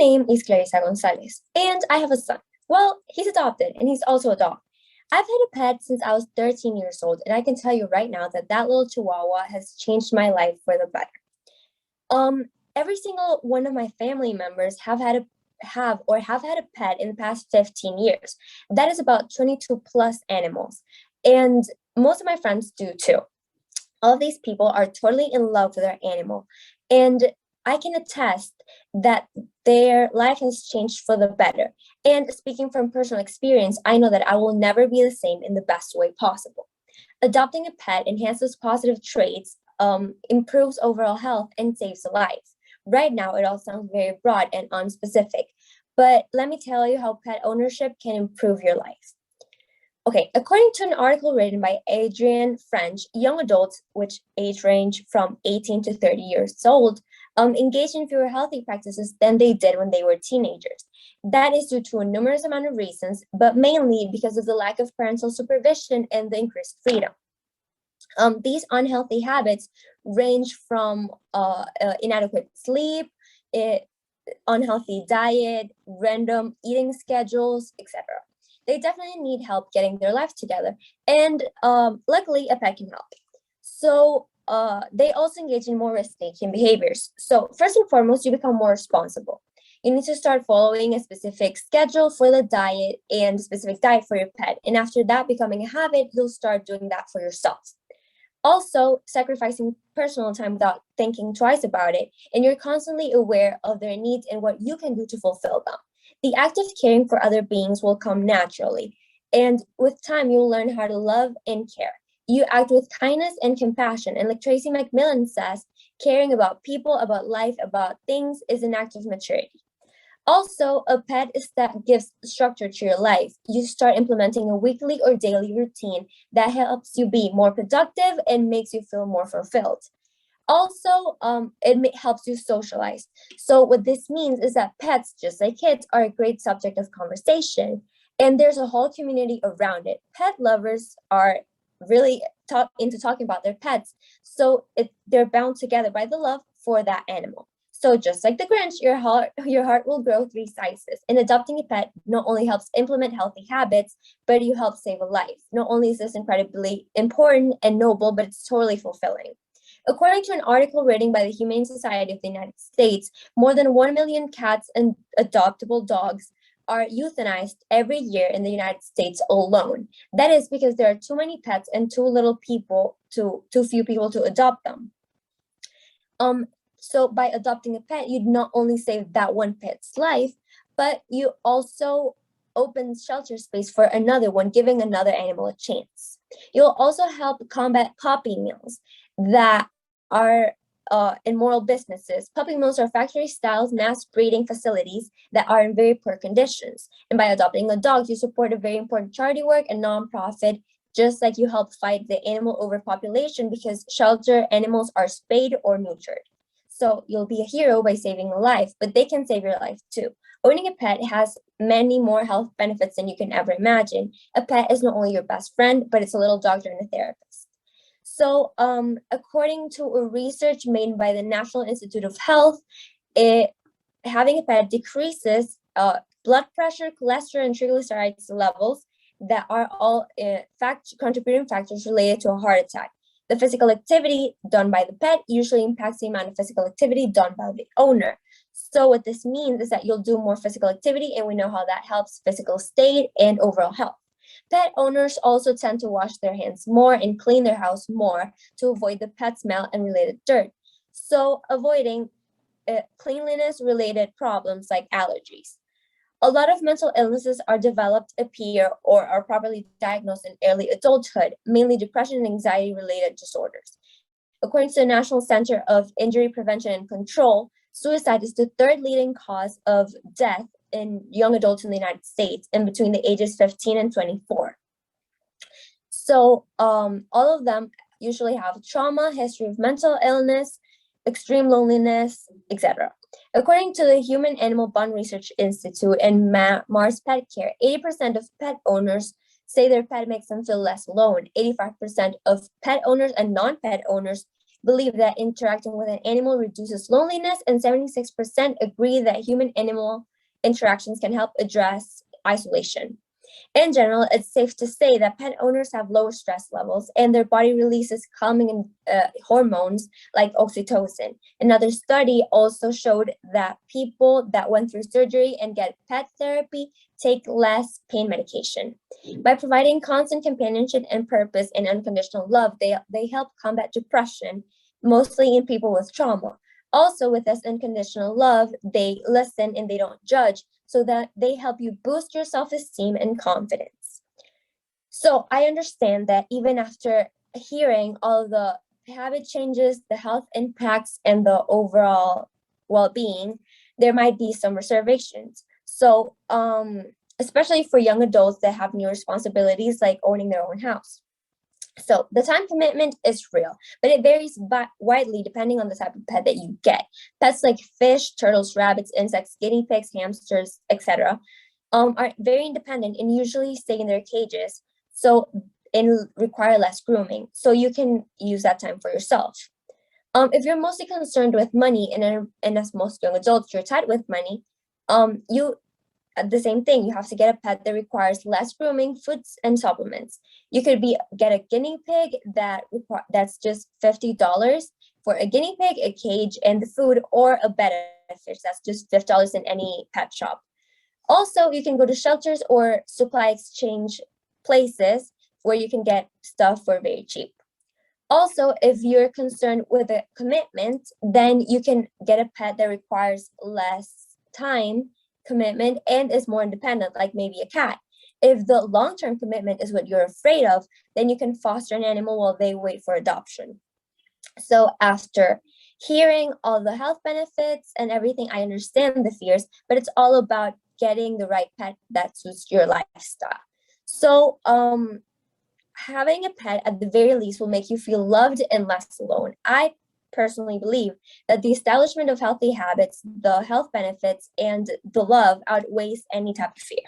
name is Clarissa Gonzalez, and I have a son. Well, he's adopted, and he's also a dog. I've had a pet since I was 13 years old, and I can tell you right now that that little Chihuahua has changed my life for the better. Every single one of my family members have had a pet in the past 15 years. That is about 22 plus animals, and most of my friends do too. All of these people are totally in love with their animal, and I can attest that their life has changed for the better. And speaking from personal experience, I know that I will never be the same in the best way possible. Adopting a pet enhances positive traits, improves overall health, and saves a life. Right now, it all sounds very broad and unspecific, but let me tell you how pet ownership can improve your life. Okay, according to an article written by Adrienne French, young adults, which age range from 18 to 30 years old, engage in fewer healthy practices than they did when they were teenagers. That is due to a numerous amount of reasons, but mainly because of the lack of parental supervision and the increased freedom. These unhealthy habits range from inadequate sleep, unhealthy diet, random eating schedules, etc. They definitely need help getting their life together, and luckily a pet can help. So they also engage in more risk-taking behaviors. So first and foremost, you become more responsible. You need to start following a specific schedule for the diet and a specific diet for your pet. And after that becoming a habit, you'll start doing that for yourself. Also, sacrificing personal time without thinking twice about it, and you're constantly aware of their needs and what you can do to fulfill them. The act of caring for other beings will come naturally, and with time, you'll learn how to love and care. You act with kindness and compassion, and like Tracy McMillan says, caring about people, about life, about things is an act of maturity. Also, a pet is that gives structure to your life. You start implementing a weekly or daily routine that helps you be more productive and makes you feel more fulfilled. Also, helps you socialize. So what this means is that pets, just like kids, are a great subject of conversation, and there's a whole community around it. Pet lovers are really into talking about their pets, so they're bound together by the love for that animal. So just like the Grinch, your heart will grow 3 sizes. And adopting a pet not only helps implement healthy habits, but you help save a life. Not only is this incredibly important and noble, but it's totally fulfilling. According to an article written by the Humane Society of the United States, more than 1 million cats and adoptable dogs are euthanized every year in the United States alone. That is because there are too many pets and too few people to adopt them. So by adopting a pet, you'd not only save that one pet's life, but you also open shelter space for another one, giving another animal a chance. You'll also help combat puppy mills that are immoral businesses. Puppy mills are factory-style mass breeding facilities that are in very poor conditions. And by adopting a dog, you support a very important charity work and nonprofit, just like you help fight the animal overpopulation because shelter animals are spayed or neutered. So you'll be a hero by saving a life, but they can save your life too. Owning a pet has many more health benefits than you can ever imagine. A pet is not only your best friend, but it's a little doctor and a therapist. So according to a research made by the National Institute of Health, having a pet decreases blood pressure, cholesterol, and triglycerides levels that are all contributing factors related to a heart attack. The physical activity done by the pet usually impacts the amount of physical activity done by the owner. So what this means is that you'll do more physical activity, and we know how that helps physical state and overall health. Pet owners also tend to wash their hands more and clean their house more to avoid the pet smell and related dirt. So avoiding cleanliness-related problems like allergies. A lot of mental illnesses are developed, appear, or are properly diagnosed in early adulthood, mainly depression and anxiety-related disorders. According to the National Center of Injury Prevention and Control, suicide is the 3rd leading cause of death in young adults in the United States and between the ages 15 and 24. So all of them usually have trauma, history of mental illness, extreme loneliness, etc. According to the Human Animal Bond Research Institute and Mars Pet Care, 80% of pet owners say their pet makes them feel less alone. 85% of pet owners and non-pet owners believe that interacting with an animal reduces loneliness, and 76% agree that human-animal interactions can help address isolation. In general, it's safe to say that pet owners have lower stress levels and their body releases calming hormones like oxytocin. Another study also showed that people that went through surgery and get pet therapy take less pain medication. By providing constant companionship and purpose and unconditional love, they help combat depression, mostly in people with trauma. Also, with this unconditional love, they listen and they don't judge, so that they help you boost your self-esteem and confidence. So I understand that even after hearing all the habit changes, the health impacts, and the overall well-being, there might be some reservations. So especially for young adults that have new responsibilities like owning their own house. So the time commitment is real, but it varies widely depending on the type of pet that you get. Pets like fish, turtles, rabbits, insects, guinea pigs, hamsters, etc., are very independent and usually stay in their cages, and require less grooming. So you can use that time for yourself. If you're mostly concerned with money, and as most young adults, you're tight with money, you the same thing. You have to get a pet that requires less grooming, foods, and supplements. You could get a guinea pig that's just $50 for a guinea pig, a cage, and the food, or a bed of fish that's just $50 in any pet shop. Also, you can go to shelters or supply exchange places where you can get stuff for very cheap. Also, if you're concerned with a commitment, then you can get a pet that requires less time commitment and is more independent, like maybe a cat. If the long-term commitment is what you're afraid of, then you can foster an animal while they wait for adoption. So after hearing all the health benefits and everything, I understand the fears, but it's all about getting the right pet that suits your lifestyle. So having a pet at the very least will make you feel loved and less alone. I personally believe that the establishment of healthy habits, the health benefits, and the love outweighs any type of fear.